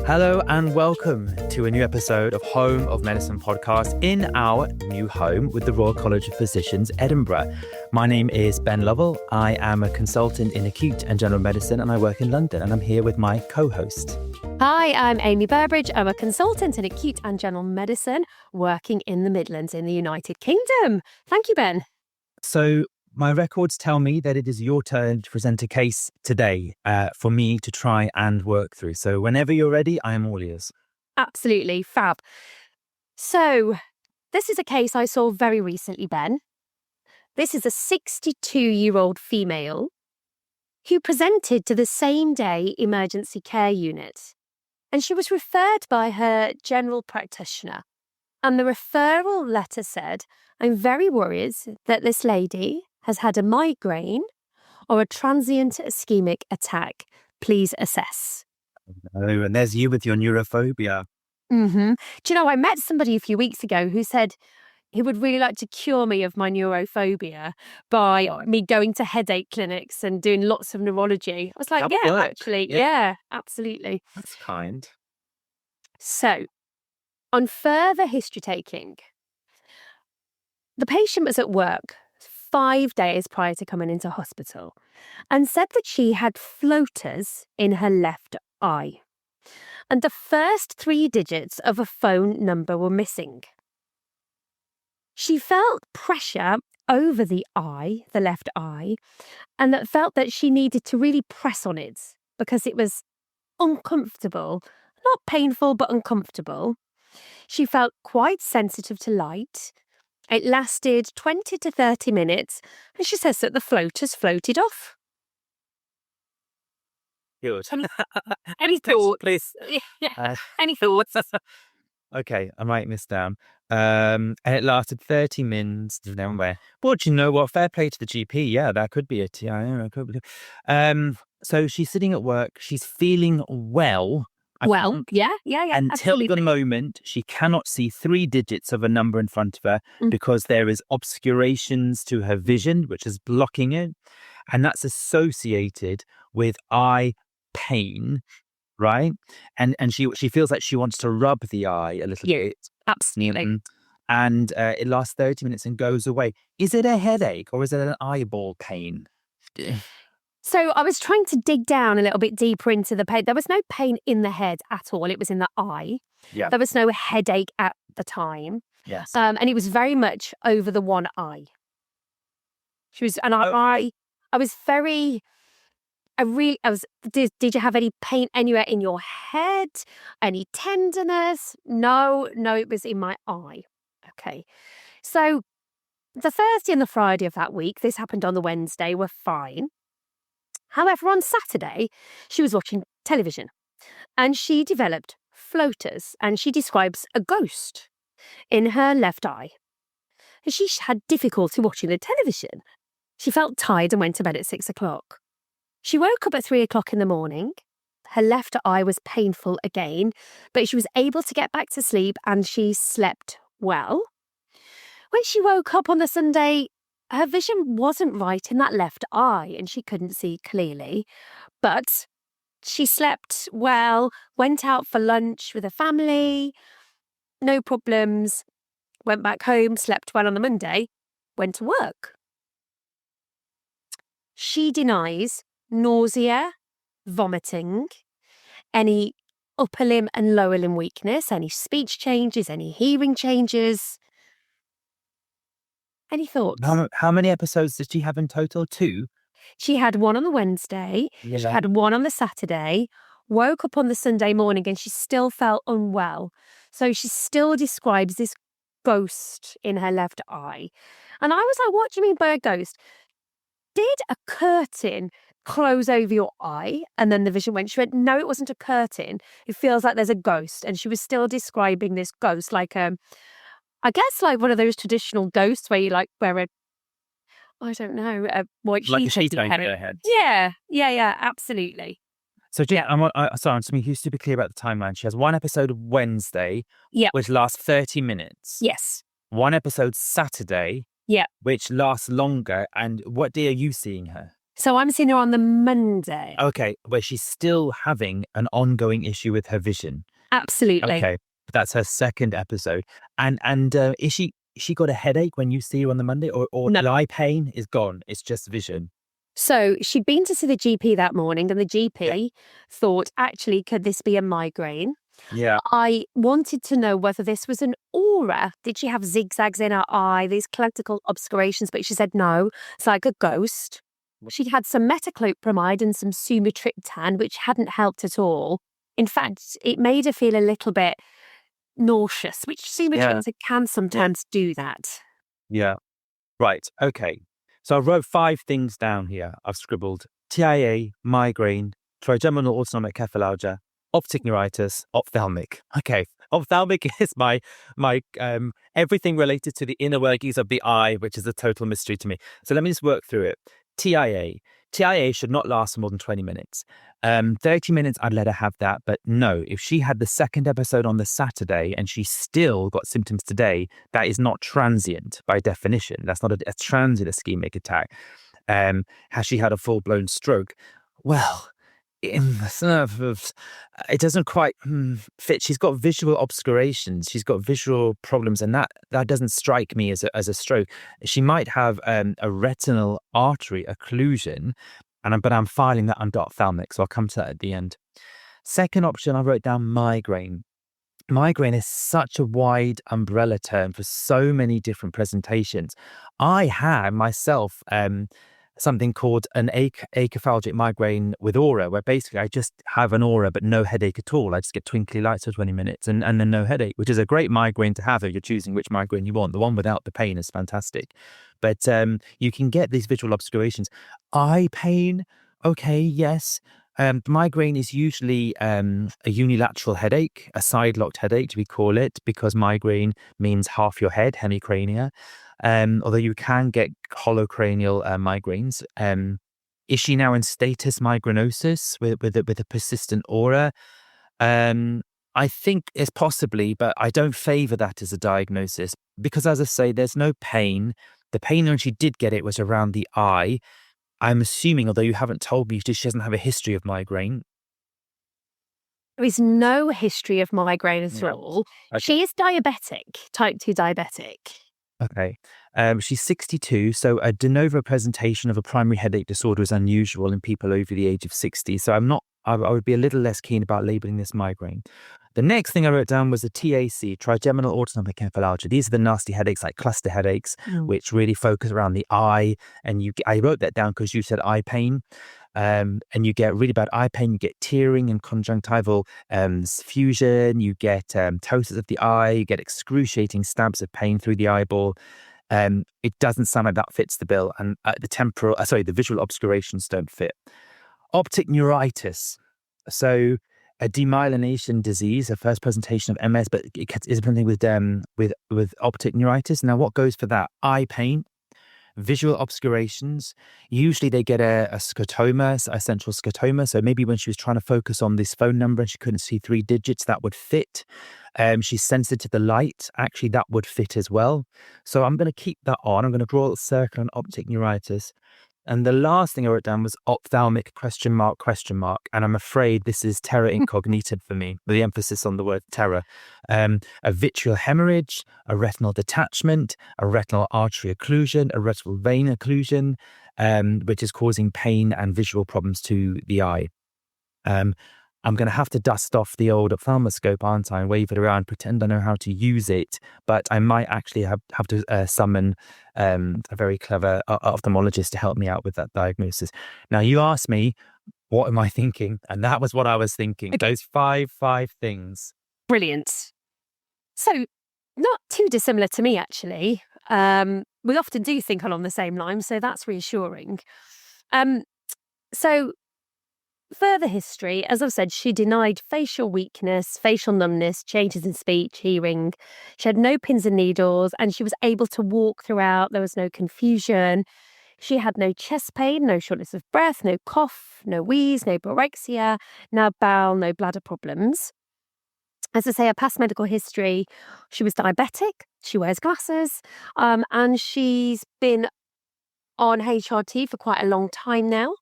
Hello and welcome to a new episode of Home of Medicine podcast in our new home with the Royal College of Physicians, Edinburgh. My name is Ben Lovell. I am a consultant in acute and general medicine and I work in London, and I'm here with my co-host. Hi, I'm Amie Burbridge. I'm a consultant in acute and general medicine working in the Midlands in the United Kingdom. Thank you, Ben. So my records tell me that it is your turn to present a case today for me to try and work through. So whenever you're ready, I am all ears. Absolutely, fab. So this is a case I saw very recently, Ben. This is a 62-year-old female who presented to the same day emergency care unit, and she was referred by her general practitioner. And the referral letter said, "I'm very worried that this lady has had a migraine or a transient ischemic attack. Please assess." Oh, and there's you with your neurophobia. Do you know, I met somebody a few weeks ago who said he would really like to cure me of my neurophobia by me going to headache clinics and doing lots of neurology. I was like, That would yeah, work. actually, Yeah. yeah, absolutely. That's kind. So, on further history taking, the patient was at work 5 days prior to coming into hospital and said that she had floaters in her left eye. And the first 3 digits of a phone number were missing. She felt pressure over the eye, the left eye, and that felt that she needed to really press on it because it was uncomfortable, not painful, but uncomfortable. She felt quite sensitive to light. It lasted 20 to 30 minutes, and she says that the floaters floated off. Good. Any thoughts? Please. Yeah. Any thoughts? Okay, I'm writing this down. And it lasted 30 minutes. Well, do you know what? Fair play to the GP. Yeah, that could be it. Yeah, I could believe. So she's sitting at work. She's feeling well. Well, yeah, Until absolutely. the moment she cannot see 3 digits of a number in front of her Mm. because there is obscurations to her vision, which is blocking it. And that's associated with eye pain, right? And she feels like she wants to rub the eye a little bit. Absolutely. And it lasts 30 minutes and goes away. Is it a headache or is it an eyeball pain? So I was trying to dig down a little bit deeper into the pain. There was no pain in the head at all. It was in the eye. Yeah. There was no headache at the time. Yes. And it was very much over the one eye. She was, and I was very, did you have any pain anywhere in your head? Any tenderness? No, it was in my eye. Okay. So the Thursday and the Friday of that week, this happened on the Wednesday, were fine. However, on Saturday, she was watching television and she developed floaters, and she describes a ghost in her left eye. And she had difficulty watching the television. She felt tired and went to bed at 6 o'clock. She woke up at 3 o'clock in the morning. Her left eye was painful again, but she was able to get back to sleep and she slept well. When she woke up on the Sunday, her vision wasn't right in that left eye and she couldn't see clearly, but she slept well, went out for lunch with her family, no problems, went back home, slept well on the Monday, went to work. She denies nausea, vomiting, any upper limb and lower limb weakness, any speech changes, any hearing changes. Any thoughts? How many episodes did she have in total? 2? She had one on the Wednesday, she had one on the Saturday, woke up on the Sunday morning and she still felt unwell. So she still describes this ghost in her left eye. And I was like, what do you mean by a ghost? Did a curtain close over your eye and then the vision went? She went, no, it wasn't a curtain. It feels like there's a ghost. And she was still describing this ghost like I guess like one of those traditional ghosts where you like wear a, I don't know, a white Like a sheet sheet over your head. Yeah, absolutely. So yeah, sorry, I'm just being super clear about the timeline. She has one episode Wednesday, Yep. which lasts 30 minutes. Yes. One episode Saturday, Yep. which lasts longer. And what day are you seeing her? So I'm seeing her on the Monday. Okay, where she's still having an ongoing issue with her vision. Absolutely. Okay, that's her second episode. And is she got a headache when you see her on the Monday, or No. the eye pain is gone? It's just vision. So she'd been to see the GP that morning, and the GP thought, actually, could this be a migraine? Yeah. I wanted to know whether this was an aura. Did she have zigzags in her eye, these classical obscurations? But she said no, it's like a ghost. She'd had some metoclopramide and some sumatriptan, which hadn't helped at all. In fact, it made her feel a little bit nauseous, which sumatriptan can sometimes do that. Yeah. Right. Okay. So I wrote 5 things down here. I've scribbled TIA, migraine, trigeminal autonomic cephalalgia, optic neuritis, ophthalmic. Okay. Ophthalmic is my everything related to the inner workings of the eye, which is a total mystery to me. So let me just work through it. TIA should not last more than 20 minutes. 30 minutes, I'd let her have that. But no, if she had the second episode on the Saturday and she still got symptoms today, that is not transient by definition. That's not a transient ischemic attack. Has she had a full-blown stroke? Well, in the sort of, it doesn't quite fit. She's got visual obscurations. She's got visual problems, and that doesn't strike me as a stroke. She might have a retinal artery occlusion, but I'm filing that under ophthalmic, so I'll come to that at the end. Second option, I wrote down migraine. Migraine is such a wide umbrella term for so many different presentations. I had myself something called an acophalgic migraine with aura, where basically I just have an aura but no headache at all. I just get twinkly lights for 20 minutes and then no headache, which is a great migraine to have if you're choosing which migraine you want. The one without the pain is fantastic. But you can get these visual obscurations. Eye pain, okay, yes. Migraine is usually a unilateral headache, a side-locked headache, we call it, because migraine means half your head, hemicrania. Although you can get holocranial migraines. Is she now in status migrainosus with a persistent aura? I think it's possibly, but I don't favor that as a diagnosis because, as I say, there's no pain. The pain when she did get it was around the eye. I'm assuming, although you haven't told me, she doesn't have a history of migraine. There is no history of migraine at all. Okay. She is diabetic, type 2 diabetic. Okay. She's 62, so a de novo presentation of a primary headache disorder is unusual in people over the age of 60. So I would be a little less keen about labeling this migraine. The next thing I wrote down was the TAC, trigeminal autonomic cephalalgia. These are the nasty headaches, like cluster headaches, which really focus around the eye. And I wrote that down because you said eye pain. And you get really bad eye pain. You get tearing and conjunctival fusion. You get ptosis of the eye. You get excruciating stabs of pain through the eyeball. It doesn't sound like that fits the bill. And the visual obscurations don't fit. Optic neuritis. So a demyelination disease, a first presentation of MS, but it is something with optic neuritis. Now, what goes for that? Eye pain, visual obscurations. Usually they get a scotoma, a central scotoma. So maybe when she was trying to focus on this phone number and she couldn't see 3 digits, that would fit. She's sensitive to the light. Actually, that would fit as well. So I'm going to keep that on. I'm going to draw a little circle on optic neuritis. And the last thing I wrote down was ophthalmic ? And I'm afraid this is terror incognita for me, with the emphasis on the word terror. A vitreal hemorrhage, a retinal detachment, a retinal artery occlusion, a retinal vein occlusion, which is causing pain and visual problems to the eye. I'm going to have to dust off the old ophthalmoscope, aren't I, and wave it around, pretend I know how to use it. But I might actually have to summon a very clever ophthalmologist to help me out with that diagnosis. Now, you asked me, what am I thinking? And that was what I was thinking. Those five things. Brilliant. So, not too dissimilar to me, actually. We often do think along the same lines, so that's reassuring. So, further history, as I've said, she denied facial weakness, facial numbness, changes in speech, hearing. She had no pins and needles, and she was able to walk throughout. There was no confusion. She had no chest pain, no shortness of breath, no cough, no wheeze, no pyrexia, no bowel, no bladder problems. As I say, her past medical history, she was diabetic, she wears glasses, and she's been on HRT for quite a long time now.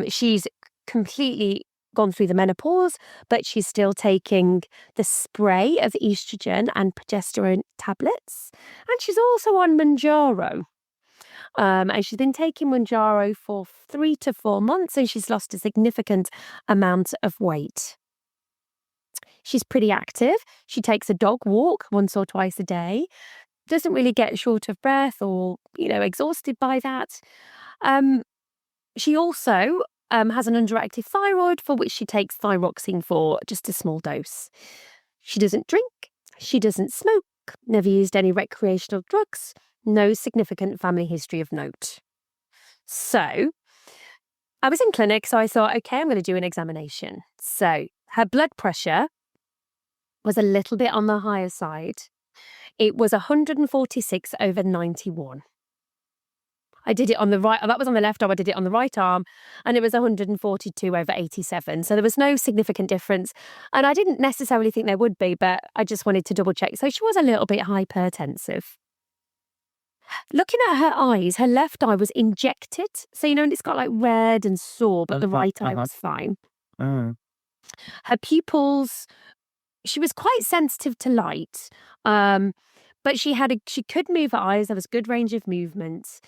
She's completely gone through the menopause, but she's still taking the spray of estrogen and progesterone tablets. And she's also on Mounjaro. And she's been taking Mounjaro for 3 to 4 months, and she's lost a significant amount of weight. She's pretty active. She takes a dog walk once or twice a day. Doesn't really get short of breath or, exhausted by that. She also has an underactive thyroid for which she takes thyroxine for just a small dose. She doesn't drink. She doesn't smoke. Never used any recreational drugs. No significant family history of note. So I was in clinic, so I thought, okay, I'm going to do an examination. So her blood pressure was a little bit on the higher side. It was 146/91. I did it on the right, that was on the left arm, I did it on the right arm, and it was 142/87. So there was no significant difference. And I didn't necessarily think there would be, but I just wanted to double check. So she was a little bit hypertensive. Looking at her eyes, her left eye was injected. So, and it's got like red and sore, but the right eye was fine. Her pupils, she was quite sensitive to light, but she could move her eyes. There was good range of movement.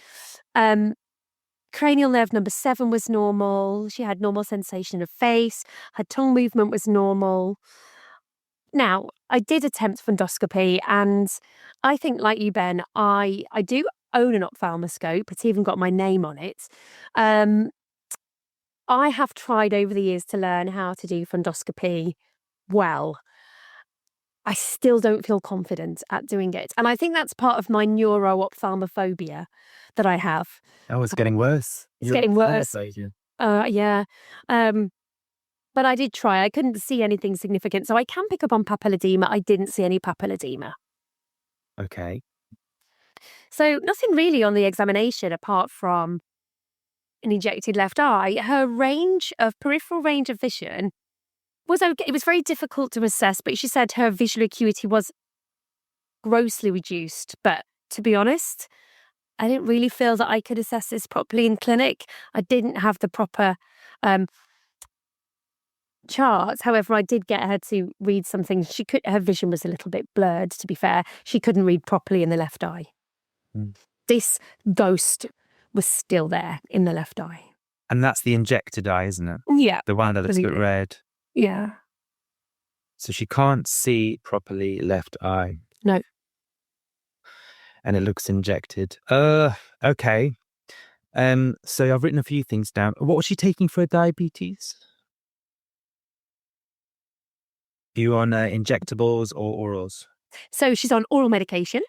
Cranial nerve number 7 was normal. She had normal sensation of face. Her tongue movement was normal. Now, I did attempt fundoscopy, and I think, like you, Ben, I do own an ophthalmoscope. It's even got my name on it. I have tried over the years to learn how to do fundoscopy well. I still don't feel confident at doing it. And I think that's part of my neuro-ophthalmophobia that I have. Oh, it's getting worse. It's getting worse. Yeah. But I did try. I couldn't see anything significant. So I can pick up on papilledema. I didn't see any papilledema. Okay. So nothing really on the examination apart from an injected left eye. Her peripheral range of vision was okay. It was very difficult to assess, but she said her visual acuity was grossly reduced. But to be honest, I didn't really feel that I could assess this properly in clinic. I didn't have the proper charts. However, I did get her to read something. Her vision was a little bit blurred, to be fair. She couldn't read properly in the left eye. This ghost was still there in the left eye. And that's the injected eye, isn't it? Yeah. The one that looks a bit red. Yeah. So she can't see properly left eye. No. And it looks injected. Okay. So I've written a few things down. What was she taking for her diabetes? Are you on injectables or orals? So she's on oral medication,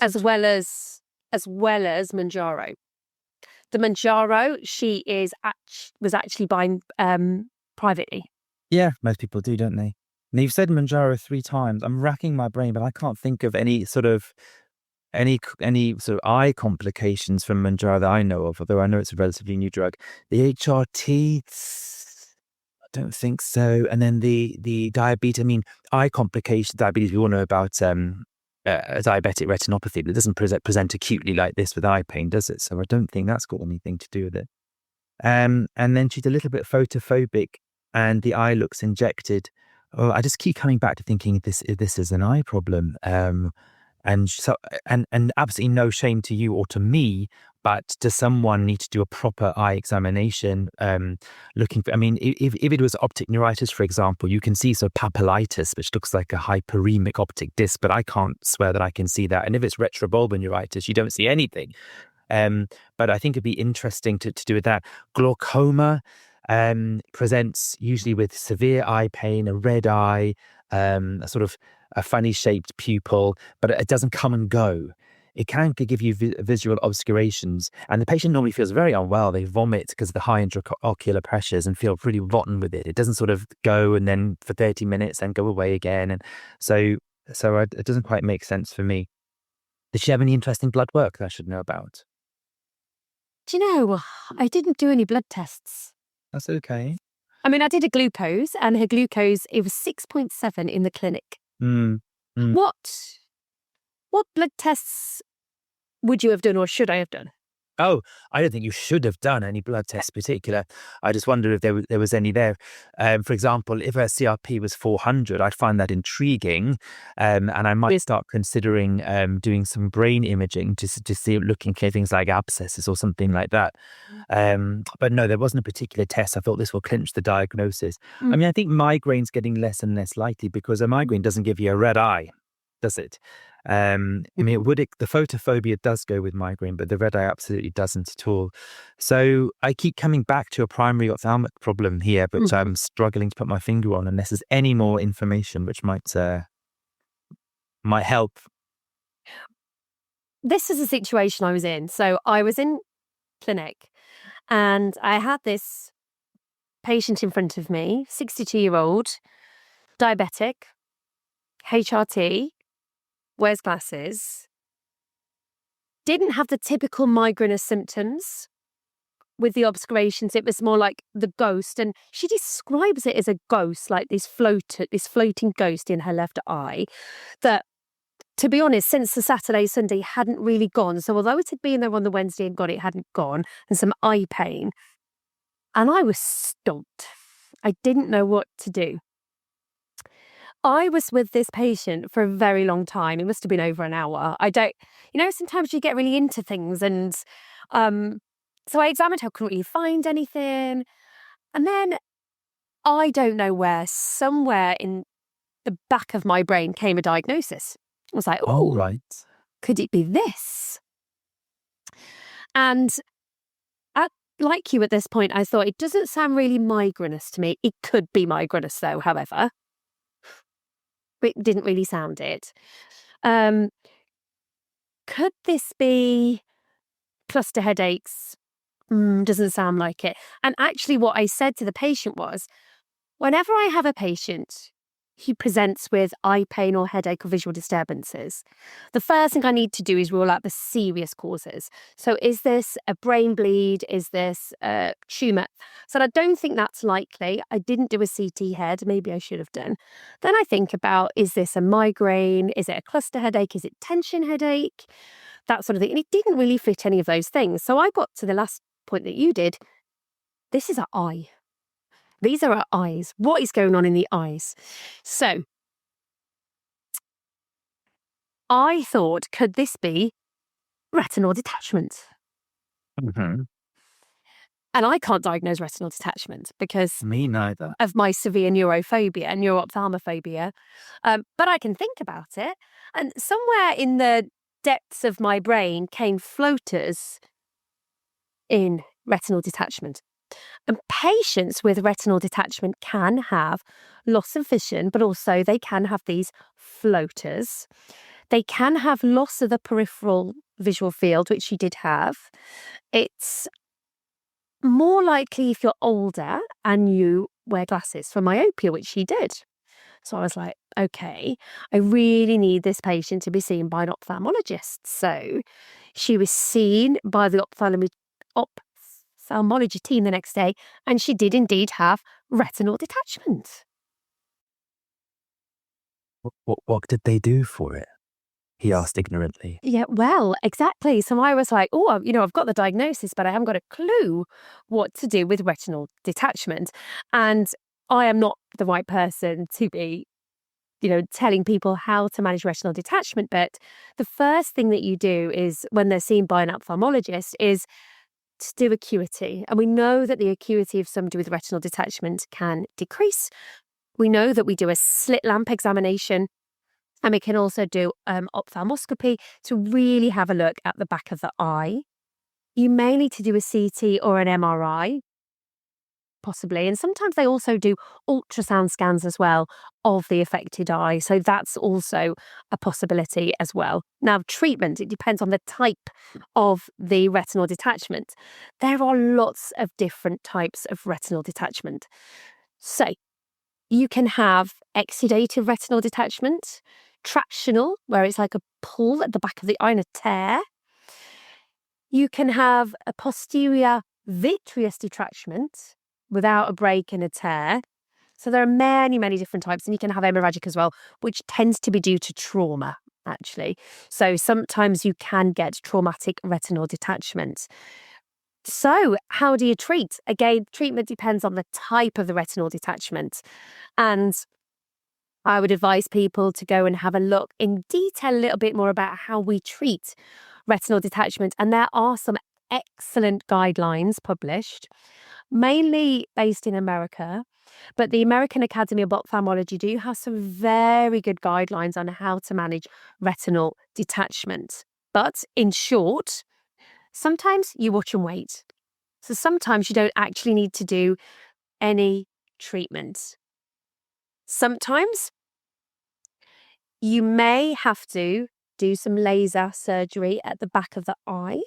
as well as Mounjaro. The Mounjaro she was actually buying privately. Yeah, most people do, don't they? Now you've said Mounjaro 3 times. I'm racking my brain, but I can't think of any sort of eye complications from Mounjaro that I know of. Although I know it's a relatively new drug. The HRT. Don't think so. And then the diabetes, eye complications, diabetes, we all know about diabetic retinopathy, but it doesn't present acutely like this with eye pain, does it? So I don't think that's got anything to do with it. And then she's a little bit photophobic and the eye looks injected. Oh, I just keep coming back to thinking this is an eye problem. And absolutely no shame to you or to me, but does someone need to do a proper eye examination? Looking for, if it was optic neuritis, for example, you can see papillitis, which looks like a hyperemic optic disc, but I can't swear that I can see that. And if it's retrobulbar neuritis, you don't see anything. But I think it'd be interesting to do with that. Glaucoma presents usually with severe eye pain, a red eye, a sort of a funny shaped pupil, but it doesn't come and go. It can give you visual obscurations, and the patient normally feels very unwell. They vomit because of the high intraocular pressures and feel pretty rotten with it. It doesn't sort of go and then for 30 minutes and go away again. And so it doesn't quite make sense for me. Did she have any interesting blood work that I should know about? Do you know, I didn't do any blood tests. That's okay. I mean, I did a glucose, and her glucose, it was 6.7 in the clinic. Mm. What blood tests would you have done, or should I have done? Oh, I don't think you should have done any blood tests particular. I just wondered if there was any there. For example, if her CRP was 400, I'd find that intriguing, and I might start considering doing some brain imaging to see, looking for things like abscesses or something like that. But no, there wasn't a particular test. I thought this will clinch the diagnosis. I mean, I think migraine's getting less and less likely because a migraine doesn't give you a red eye, does it? I mean, the photophobia does go with migraine, but the red eye absolutely doesn't at all. So I keep coming back to a primary ophthalmic problem here, but I'm struggling to put my finger on unless there's any more information which might help. This is a situation I was in. So I was in clinic, and I had this patient in front of me, 62-year-old, diabetic, HRT, wears glasses, didn't have the typical migrainous symptoms with the obscurations. It was more like the ghost, and she describes it as a ghost, like this floating ghost in her left eye that, to be honest, since the Saturday, Sunday hadn't really gone. So although it had been there on the Wednesday and it hadn't gone, and some eye pain. And I was stumped. I didn't know what to do. I was with this patient for a very long time. It must have been over an hour. Sometimes you get really into things. And so I examined her, couldn't really find anything. And then I don't know where, somewhere in the back of my brain came a diagnosis. I was like, oh, right. Could it be this? And like you at this point, I thought, it doesn't sound really migrainous to me. It could be migrainous though, however. It didn't really sound it. Could this be cluster headaches? Doesn't sound like it. And actually what I said to the patient was, whenever I have a patient who presents with eye pain or headache or visual disturbances, the first thing I need to do is rule out the serious causes. So is this a brain bleed? Is this a tumour? So I don't think that's likely. I didn't do a CT head. Maybe I should have done. Then I think about, is this a migraine? Is it a cluster headache? Is it tension headache? That sort of thing. And it didn't really fit any of those things. So I got to the last point that you did. This is our eye. These are our eyes. What is going on in the eyes? So I thought, could this be retinal detachment? Mm-hmm. And I can't diagnose retinal detachment because Me neither. of my severe neurophobia and neuroophthalmophobia. But I can think about it. And somewhere in the depths of my brain came floaters in retinal detachment. And patients with retinal detachment can have loss of vision, but also they can have these floaters. They can have loss of the peripheral visual field, which she did have. It's more likely if you're older and you wear glasses for myopia, which she did. So I was like, okay, I really need this patient to be seen by an ophthalmologist. So she was seen by the ophthalmology team the next day, and she did indeed have retinal detachment. What did they do for it? He asked ignorantly. Yeah, well, exactly. So I was like, oh, I've got the diagnosis, but I haven't got a clue what to do with retinal detachment. And I am not the right person to be, telling people how to manage retinal detachment. But the first thing that you do is, when they're seen by an ophthalmologist, is to do acuity. And we know that the acuity of somebody with retinal detachment can decrease. We know that we do a slit lamp examination, and we can also do ophthalmoscopy to really have a look at the back of the eye. You may need to do a CT or an MRI, possibly. And sometimes they also do ultrasound scans as well of the affected eye. So that's also a possibility as well. Now, treatment, it depends on the type of the retinal detachment. There are lots of different types of retinal detachment. So you can have exudative retinal detachment, tractional, where it's like a pull at the back of the eye and a tear. You can have a posterior vitreous detachment without a break and a tear. So there are many, many different types, and you can have hemorrhagic as well, which tends to be due to trauma, actually. So sometimes you can get traumatic retinal detachment. So how do you treat? Again, treatment depends on the type of the retinal detachment. And I would advise people to go and have a look in detail a little bit more about how we treat retinal detachment. And there are some excellent guidelines published, mainly based in America. But the American Academy of Ophthalmology do have some very good guidelines on how to manage retinal detachment. But in short, sometimes you watch and wait. So sometimes you don't actually need to do any treatment. Sometimes you may have to do some laser surgery at the back of the eye,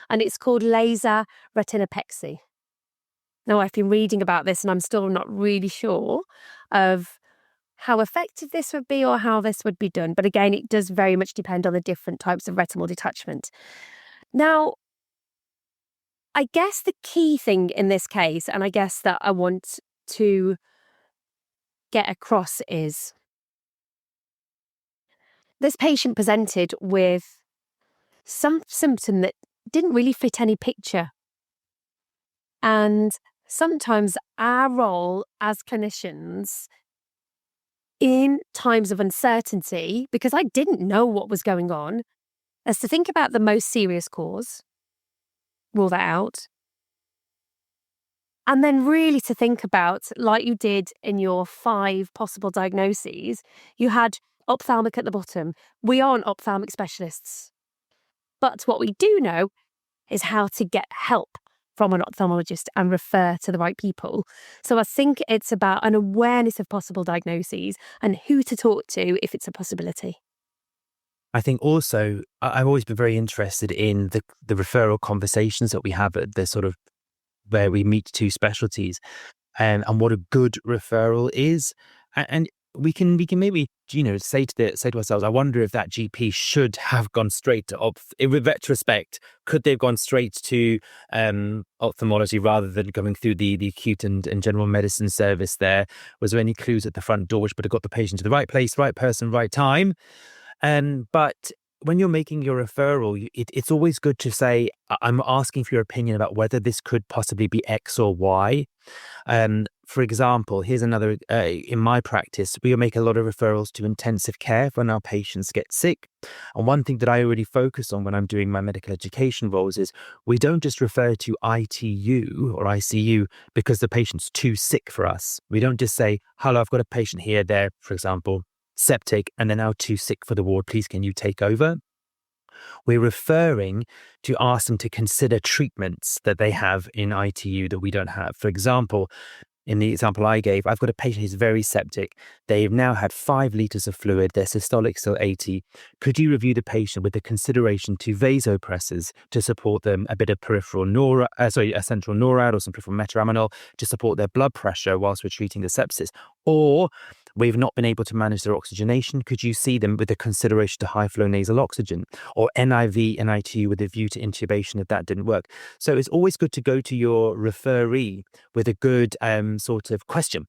and it's called laser retinopexy. Now, I've been reading about this and I'm still not really sure of how effective this would be or how this would be done. But again, it does very much depend on the different types of retinal detachment. Now, I guess the key thing in this case, and I guess that I want to get across, is this patient presented with some symptom that didn't really fit any picture. And sometimes our role as clinicians in times of uncertainty, because I didn't know what was going on, is to think about the most serious cause, rule that out, and then really to think about, like you did in your 5 possible diagnoses, you had ophthalmic at the bottom. We aren't ophthalmic specialists. But what we do know is how to get help from an ophthalmologist and refer to the right people. So I think it's about an awareness of possible diagnoses and who to talk to if it's a possibility. I think also I've always been very interested in the referral conversations that we have at the sort of where we meet two specialties, and what a good referral is. And we can maybe, say to ourselves, I wonder if that GP should have gone straight to in retrospect, could they have gone straight to ophthalmology rather than going through the acute and general medicine service there? Was there any clues at the front door which would have got the patient to the right place, right person, right time? But when you're making your referral, it's always good to say, I'm asking for your opinion about whether this could possibly be X or Y. For example, here's another, in my practice, we make a lot of referrals to intensive care when our patients get sick. And one thing that I really focus on when I'm doing my medical education roles is we don't just refer to ITU or ICU because the patient's too sick for us. We don't just say, hello, I've got a patient here, there, for example, septic, and they're now too sick for the ward. Please, can you take over? We're referring to ask them to consider treatments that they have in ITU that we don't have. For example, in the example I gave, I've got a patient who's very septic. They've now had 5 liters of fluid. Their systolic still 80. Could you review the patient with the consideration to vasopressors to support them, a bit of a central NORAD or some peripheral metaraminol to support their blood pressure whilst we're treating the sepsis? Or we've not been able to manage their oxygenation. Could you see them with a consideration to high flow nasal oxygen or NIV and ITU with a view to intubation if that didn't work? So it's always good to go to your referee with a good sort of question.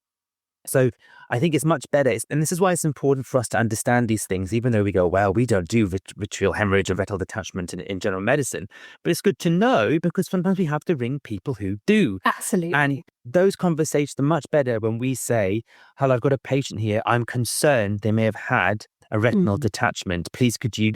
So I think it's much better. And this is why it's important for us to understand these things, even though we go, well, we don't do vitreal hemorrhage or retinal detachment in general medicine. But it's good to know because sometimes we have to ring people who do. Absolutely. And those conversations are much better when we say, hello, I've got a patient here. I'm concerned they may have had a retinal detachment. Please, could you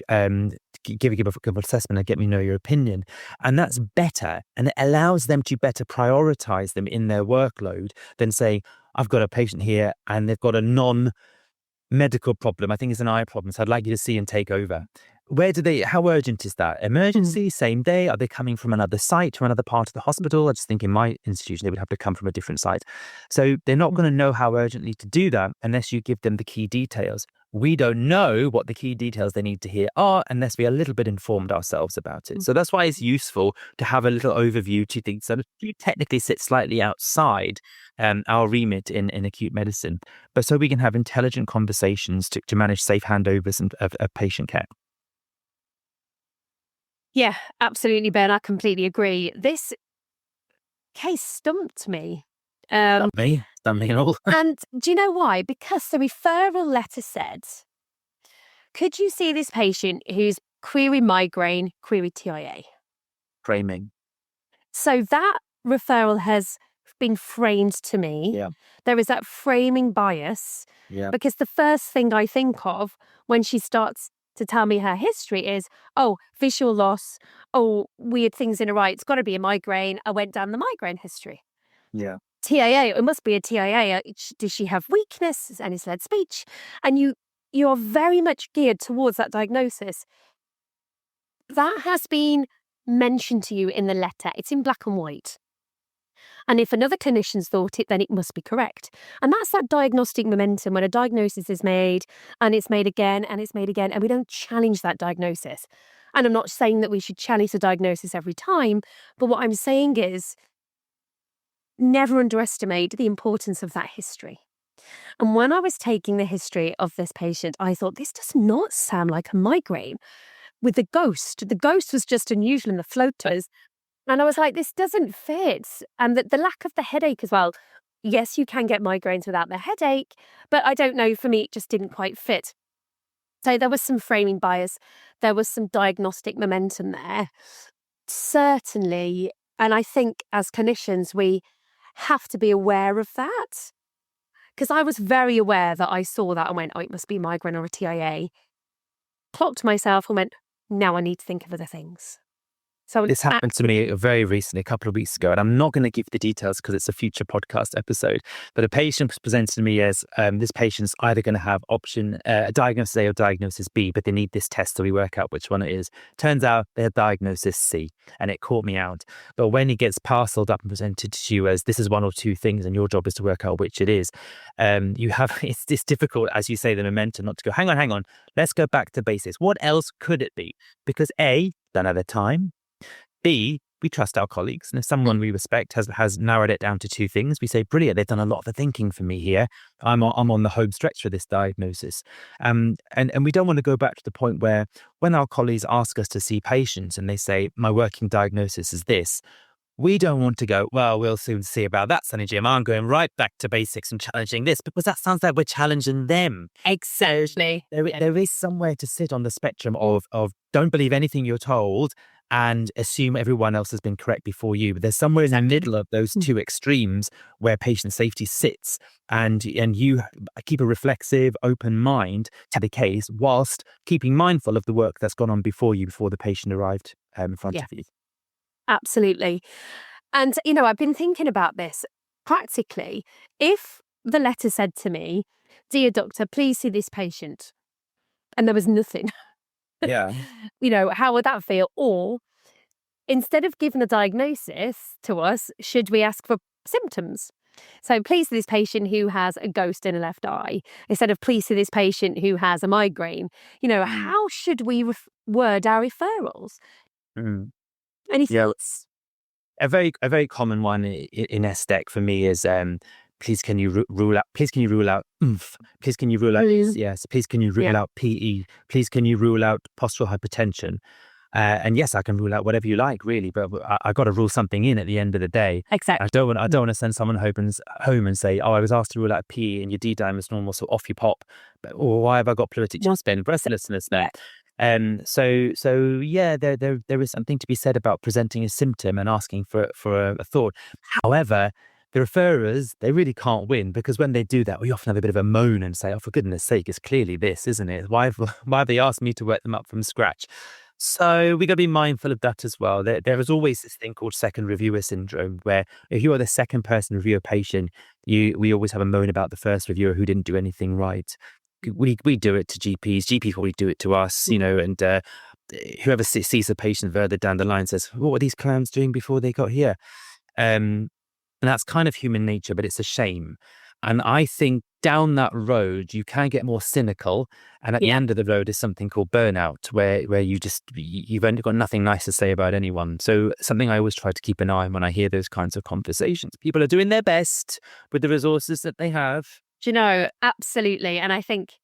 give a assessment and get me to know your opinion? And that's better. And it allows them to better prioritize them in their workload than saying, I've got a patient here and they've got a non-medical problem. I think it's an eye problem. So I'd like you to see and take over. How urgent is that? Emergency, same day? Are they coming from another site, from another part of the hospital? I just think in my institution, they would have to come from a different site. So they're not going to know how urgently to do that unless you give them the key details. We don't know what the key details they need to hear are unless we're a little bit informed ourselves about it. So that's why it's useful to have a little overview to things that technically sit slightly outside our remit in acute medicine, but so we can have intelligent conversations to manage safe handovers of patient care. Yeah, absolutely, Ben. I completely agree. This case stumped me. Done me. Done me and all. And do you know why? Because the referral letter said, could you see this patient who's query migraine, query TIA? Framing. So that referral has been framed to me. Yeah. There is that framing bias. Yeah. Because the first thing I think of when she starts to tell me her history is, oh, visual loss, oh, weird things in her eye. It's got to be a migraine. I went down the migraine history. Yeah. TIA, it must be a TIA. Does she have weakness? Any slurred speech? And you're very much geared towards that diagnosis. That has been mentioned to you in the letter. It's in black and white. And if another clinician's thought it, then it must be correct. And that's that diagnostic momentum when a diagnosis is made and it's made again and it's made again, and we don't challenge that diagnosis. And I'm not saying that we should challenge the diagnosis every time, but what I'm saying is never underestimate the importance of that history. And when I was taking the history of this patient, I thought, this does not sound like a migraine. With the ghost was just unusual in the floaters. And I was like, this doesn't fit. And the lack of the headache as well. Yes, you can get migraines without the headache, but I don't know, for me, it just didn't quite fit. So there was some framing bias. There was some diagnostic momentum there. Certainly. And I think as clinicians, we have to be aware of that. Because I was very aware that I saw that and went, oh, it must be migraine or a TIA. Clocked myself and went, now I need to think of other things. So This happened to me very recently, a couple of weeks ago, and I'm not going to give the details because it's a future podcast episode. But a patient was presented to me as this patient's either going to have option diagnosis A or diagnosis B, but they need this test so we work out which one it is. Turns out they're diagnosis C, and it caught me out. But when it gets parceled up and presented to you as this is one or two things, and your job is to work out which it is, you have it's difficult, as you say, the momentum not to go, hang on, let's go back to basics. What else could it be? Because A, don't have the time. B, we trust our colleagues. And if someone we respect has narrowed it down to two things, we say, brilliant, they've done a lot of the thinking for me here. I'm on the home stretch for this diagnosis. And we don't want to go back to the point where when our colleagues ask us to see patients and they say, my working diagnosis is this, we don't want to go, well, we'll soon see about that, Sunny Jim. I'm going right back to basics and challenging this, because that sounds like we're challenging them. Exactly. There is somewhere to sit on the spectrum of don't believe anything you're told and assume everyone else has been correct before you. But there's somewhere in the middle of those two extremes where patient safety sits, and you keep a reflexive, open mind to the case whilst keeping mindful of the work that's gone on before you, before the patient arrived in front of you. Absolutely. And, I've been thinking about this practically. If the letter said to me, dear doctor, please see this patient, and there was nothing. Yeah. How would that feel? Or instead of giving a diagnosis to us, should we ask for symptoms? So please see this patient who has a ghost in a left eye, instead of please see this patient who has a migraine. How should we word our referrals? Mm. Any thoughts? A very common one in SDEC for me is please can you rule out oomph, please can you rule out yes, please can you rule out PE, please can you rule out postural hypertension, and yes, I can rule out whatever you like, really, but I got to rule something in at the end of the day. Exactly. I don't want to send someone home and say, oh, I was asked to rule out PE and your D dimer is normal, so off you pop. Or why have I got pleuritic chest pain, breathlessness there? So yeah, there is something to be said about presenting a symptom and asking for a thought. However, the referrers, they really can't win, because when they do that, we often have a bit of a moan and say, oh, for goodness sake, it's clearly this, isn't it? Why have they asked me to work them up from scratch? So we got to be mindful of that as well. There is always this thing called second reviewer syndrome, where if you are the second person to review a patient, we always have a moan about the first reviewer who didn't do anything right. We do it to GPs probably do it to us, and whoever sees a patient further down the line says, what were these clowns doing before they got here? And that's kind of human nature, but it's a shame. And I think down that road, you can get more cynical. And at the end of the road is something called burnout, where you've only got nothing nice to say about anyone. So something I always try to keep an eye on when I hear those kinds of conversations. People are doing their best with the resources that they have. Do you know, absolutely. And I think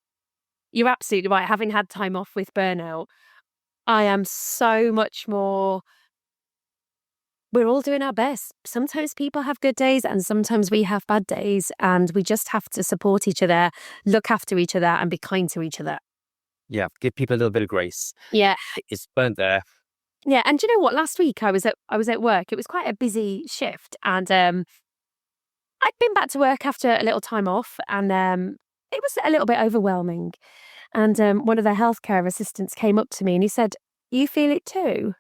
you're absolutely right. Having had time off with burnout, I am so much more. We're all doing our best. Sometimes people have good days and sometimes we have bad days, and we just have to support each other, look after each other, and be kind to each other. Yeah, give people a little bit of grace. Yeah. It's burnt there. Yeah. And do you know what? Last week I was at work. It was quite a busy shift, and I'd been back to work after a little time off, and it was a little bit overwhelming. And one of the healthcare assistants came up to me and he said, "You feel it too?"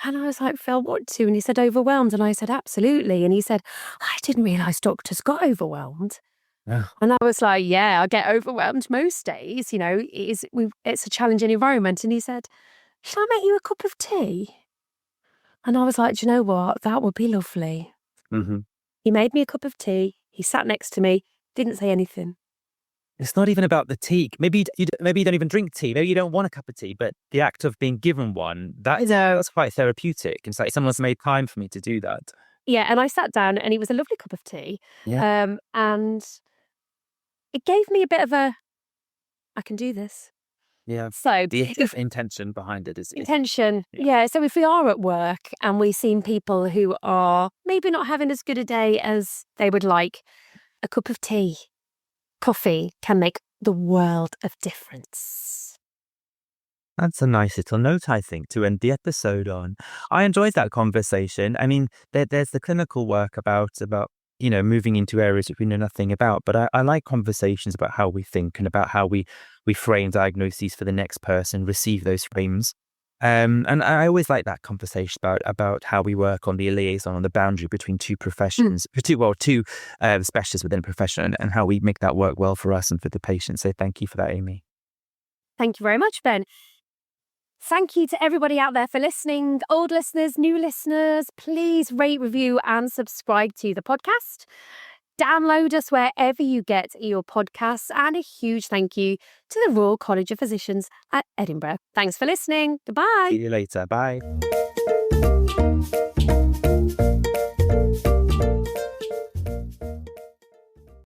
And I was like, "Feel what too?" And he said, "Overwhelmed." And I said, "Absolutely." And he said, "I didn't realise doctors got overwhelmed." Yeah. And I was like, "Yeah, I get overwhelmed most days. It's a challenging environment." And he said, "Shall I make you a cup of tea?" And I was like, "Do you know what? That would be lovely." Hmm. He made me a cup of tea. He sat next to me, didn't say anything. It's not even about the tea. Maybe you don't even drink tea. Maybe you don't want a cup of tea, but the act of being given one, that's quite therapeutic. It's like someone's made time for me to do that. Yeah, and I sat down and it was a lovely cup of tea. Yeah. And it gave me a bit of a, I can do this. Yeah. So The if intention behind it is intention, yeah. yeah. So if we are at work and we've seen people who are maybe not having as good a day as they would like, a cup of tea, coffee can make the world of difference. That's a nice little note, I think, to end the episode on. I enjoyed that conversation. I mean, there's the clinical work about moving into areas that we know nothing about, but I like conversations about how we think and about how we frame diagnoses for the next person, receive those frames. And I always like that conversation about how we work on the liaison, on the boundary between two professions, two specialists within a profession, and how we make that work well for us and for the patient. So thank you for that, Amie. Thank you very much, Ben. Thank you to everybody out there for listening. Old listeners, new listeners, please rate, review, and subscribe to the podcast. Download us wherever you get your podcasts. And a huge thank you to the Royal College of Physicians at Edinburgh. Thanks for listening. Goodbye. See you later. Bye.